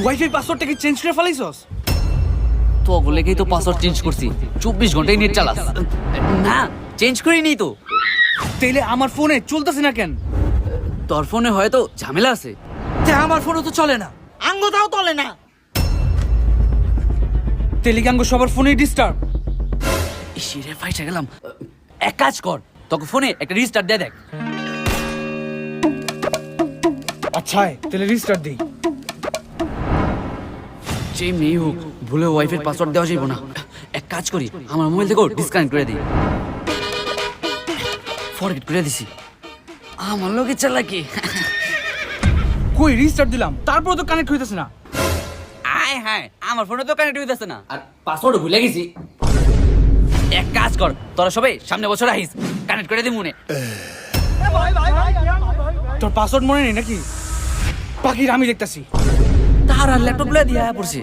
Wifi পাসওয়ার্ডটা কি change করে ফেলাইছস? তো বলেই তো পাসওয়ার্ড চেঞ্জ করছি, 24 ঘন্টায় নেট চালাস। না চেঞ্জ করিনি তো। তাইলে আমার ফোনে চলতেছে না কেন? তোর ফোনে হয়তো ঝামেলা আছে। আমার ফোনে তো চলে না, আঙ্গটাও চলে না। টেলিগ্রাম সবার ফোনেই ডিস্টার্ব। ইসিরে ফাইসা গেলাম। এক কাজ কর, তোকে ফোনে একটা রিস্টার্ট দিয়ে দেখ। আচ্ছা তাহলে রিস্টার্ট দেই। যে মেয়ে হোক ভুলে ওয়াইফের পাসওয়ার্ড দেওয়া যাইব না। এক কাজ করি, আমার মোবাইল থেকে ডিসকানেক্ট করে দিই। ফরগেট করে দিছি। আমার লোকে চালাকি। কই রিস্টার্ট দিলাম, তারপর তো কানেক্ট হইতেছে না। আয় হ্যাঁ, আমার ফোনে তো কানেক্ট হইতেছে না, আর পাসওয়ার্ড ভুলে গেছি। এক কাজ কর, তোরা সবাই সামনে বছর আইস, কানেক্ট করে দিই মনে। তোর পাসওয়ার্ড মনে নেই নাকি? পাখির আমি দেখতাছি। তার আর ল্যাপটপ লয়ে দিয়া পড়ছে।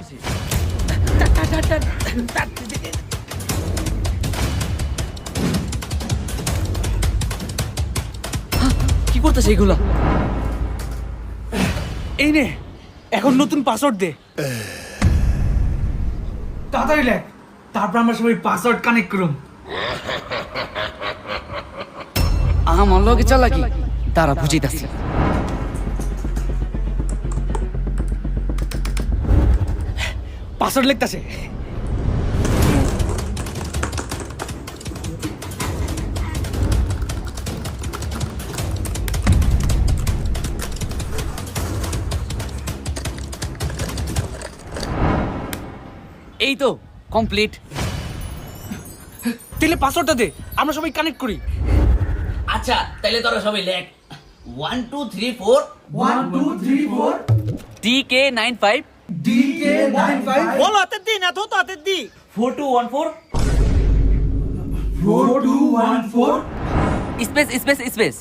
কি করতেছে এগুলা? এই নে, এখন নতুন পাসওয়ার্ড দে। তাড়াতাড়ি লেখ, তারপর আমরা সবাই পাসওয়ার্ড কানেক্ট করুম। আমার লগে চালাকি, তারা বুঝিতেছে। পাসওয়ার্ড লিখতাছে। এই তো কমপ্লিট। তাহলে পাসওয়ার্ডটা দে, আমরা সবাই কানেক্ট করি। আচ্ছা তাহলে তোরা সবাই লেখ 1 2 3 4 1 2 3 4 DK95 DK95 বলো হাতের দি না তো হাতের দি। 4214 4214 স্পেস স্পেস স্পেস।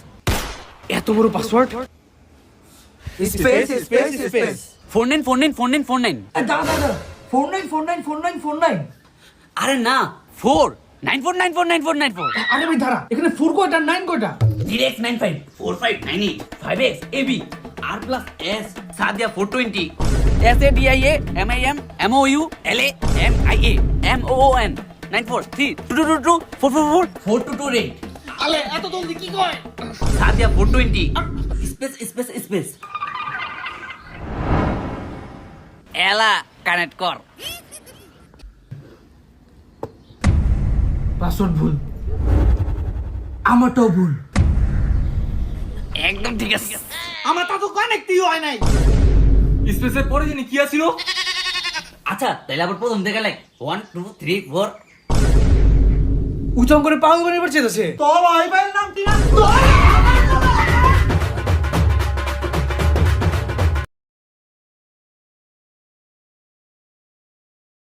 এত বড় পাসওয়ার্ড? Space space space 49494949। দাঁড়া দাঁড়া 49494949 আরে না 494949494। আরে ভাই দাঁড়া, এখানে 4 কয়টা 9 কয়টা? 3x95 4598 5x AB R plus S Sadia 420 SADIA MIM MOU LA MIA MOON 943 222 444 422 rate. আলে এত জলদি কি কয়? Sadia 420 space space space. এলা কানেক্ট কর। পাসওয়ার্ড ভুল, আমারটাও ভুল। একদম ঠিক আছে। আমার তা তো কানেক্টই হয় নাই। স্পেসের পরে জানি কি আছিল? আচ্ছা তাহলে আবার প্রথম থেকে লাইক 1 2 3 4। উচ্চারণ করে পাগল বানিয়ে পারছে। তোর ওয়াইফাইয়ের নাম কি না?